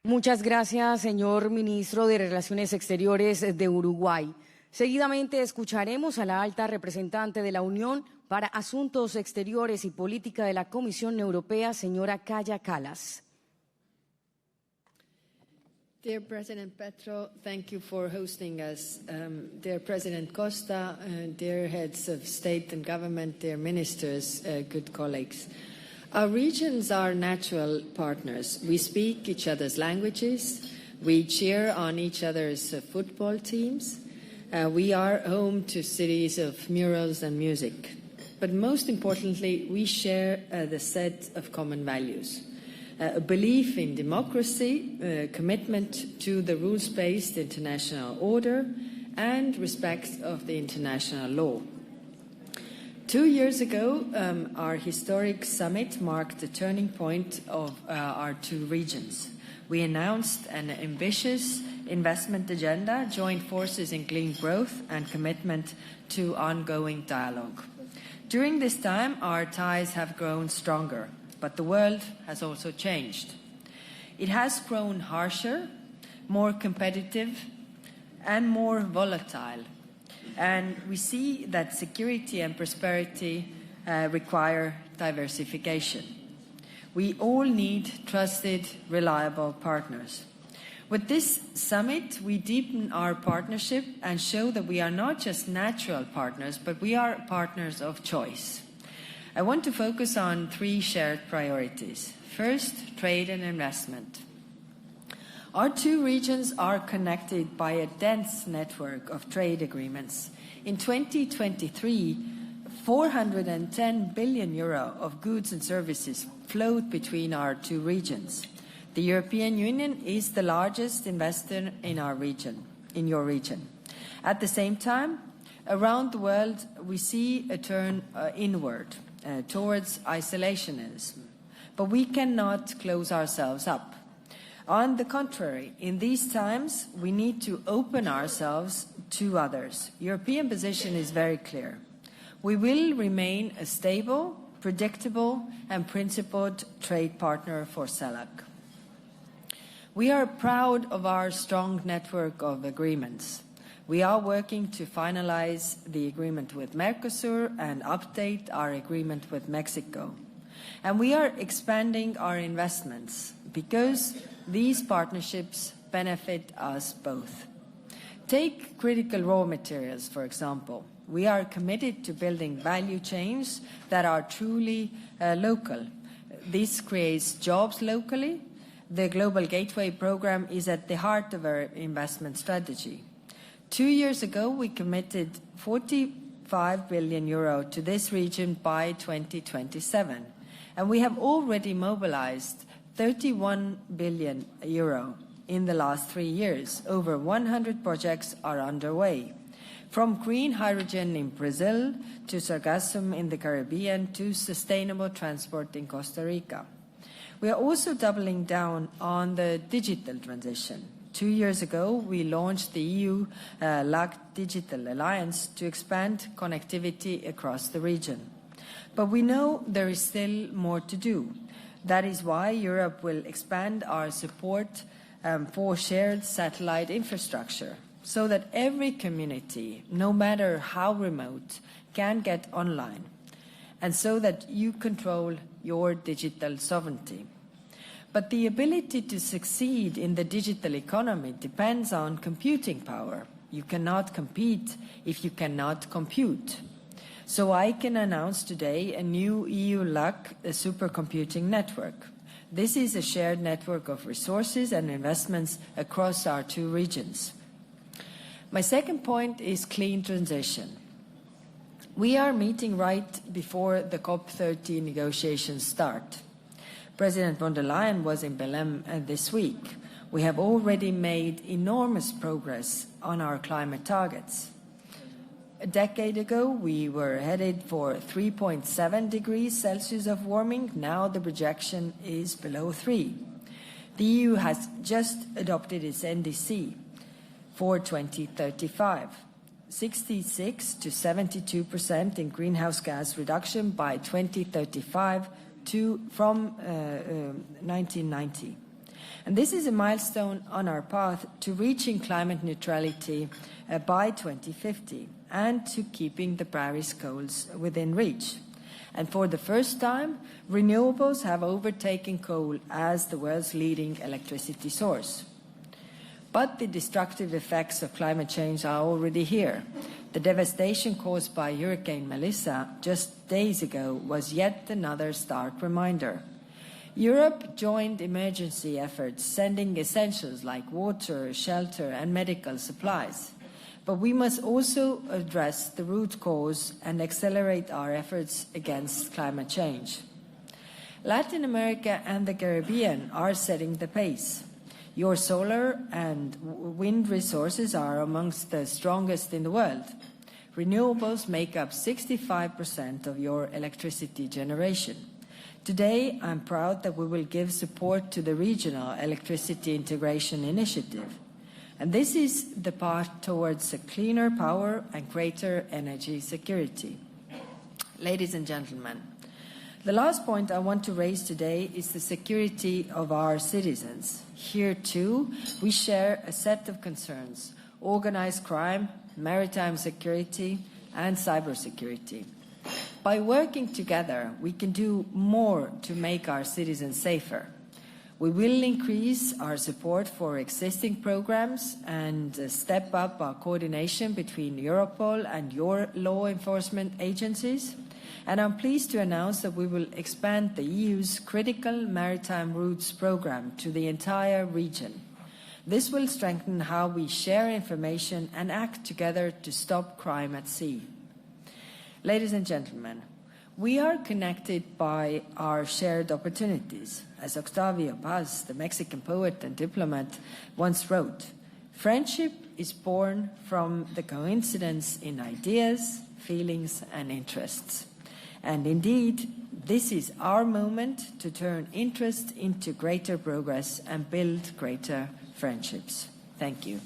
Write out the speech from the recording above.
Muchas gracias, señor ministro de Relaciones Exteriores de Uruguay. Seguidamente escucharemos a la alta representante de la Unión para Asuntos Exteriores y Política de la Comisión Europea, señora Kaja Kallas. Dear President Petro, thank you for hosting us. Dear President Costa, dear heads of state and government, dear ministers, good colleagues. Our regions are natural partners. We speak each other's languages. We cheer on each other's football teams. We are home to cities of murals and music. But most importantly, we share the set of common values. A belief in democracy, a commitment to the rules-based international order, and respect of the international law. 2 years ago, our historic summit marked the turning point of our two regions. We announced an ambitious investment agenda, joined forces in clean growth, and commitment to ongoing dialogue. During this time, our ties have grown stronger, but the world has also changed. It has grown harsher, more competitive, and more volatile. And we see that security and prosperity require diversification. We all need trusted, reliable partners. With this summit, we deepen our partnership and show that we are not just natural partners, but we are partners of choice. I want to focus on 3 shared priorities. First, trade and investment. Our two regions are connected by a dense network of trade agreements. In 2023, 410 billion euro of goods and services flowed between our two regions. The European Union is the largest investor in our region, in your region. At the same time, around the world, we see a turn inward towards isolationism. But we cannot close ourselves up. On the contrary, in these times, we need to open ourselves to others. European position is very clear. We will remain a stable, predictable, and principled trade partner for CELAC. We are proud of our strong network of agreements. We are working to finalize the agreement with Mercosur and update our agreement with Mexico. And we are expanding our investments because these partnerships benefit us both. Take critical raw materials, for example. We are committed to building value chains that are truly local. This creates jobs locally. The Global Gateway program is at the heart of our investment strategy. 2 years ago, we committed 45 billion euro to this region by 2027. And we have already mobilized 31 billion euro in the last 3 years. Over 100 projects are underway. From green hydrogen in Brazil to sargassum in the Caribbean to sustainable transport in Costa Rica. We are also doubling down on the digital transition. 2 years ago, we launched the EU-CELAC Digital Alliance to expand connectivity across the region. But we know there is still more to do. That is why Europe will expand our support for shared satellite infrastructure so that every community, no matter how remote, can get online, and so that you control your digital sovereignty. But the ability to succeed in the digital economy depends on computing power. You cannot compete if you cannot compute. So I can announce today a new EU-CELAC supercomputing network. This is a shared network of resources and investments across our two regions. My second point is clean transition. We are meeting right before the COP30 negotiations start. President von der Leyen was in Belém this week. We have already made enormous progress on our climate targets. A decade ago, we were headed for 3.7 degrees Celsius of warming. Now the projection is below 3. The EU has just adopted its NDC for 2035. 66 to 72% in greenhouse gas reduction by 2035 from 1990. And this is a milestone on our path to reaching climate neutrality by 2050 and to keeping the Paris goals within reach. And for the first time, renewables have overtaken coal as the world's leading electricity source. But the destructive effects of climate change are already here. The devastation caused by Hurricane Melissa just days ago was yet another stark reminder. Europe joined emergency efforts, sending essentials like water, shelter, and medical supplies. But we must also address the root cause and accelerate our efforts against climate change. Latin America and the Caribbean are setting the pace. Your solar and wind resources are amongst the strongest in the world. Renewables make up 65% of your electricity generation. Today, I'm proud that we will give support to the Regional Electricity Integration Initiative. And this is the path towards a cleaner power and greater energy security. Ladies and gentlemen, the last point I want to raise today is the security of our citizens. Here, too, we share a set of concerns: organized crime, maritime security, and cybersecurity. By working together, we can do more to make our citizens safer. We will increase our support for existing programs and step up our coordination between Europol and your law enforcement agencies. And I'm pleased to announce that we will expand the EU's Critical Maritime Routes program to the entire region. This will strengthen how we share information and act together to stop crime at sea. Ladies and gentlemen, we are connected by our shared opportunities. As Octavio Paz, the Mexican poet and diplomat, once wrote, "Friendship is born from the coincidence in ideas, feelings, and interests." And indeed, this is our moment to turn interest into greater progress and build greater friendships. Thank you.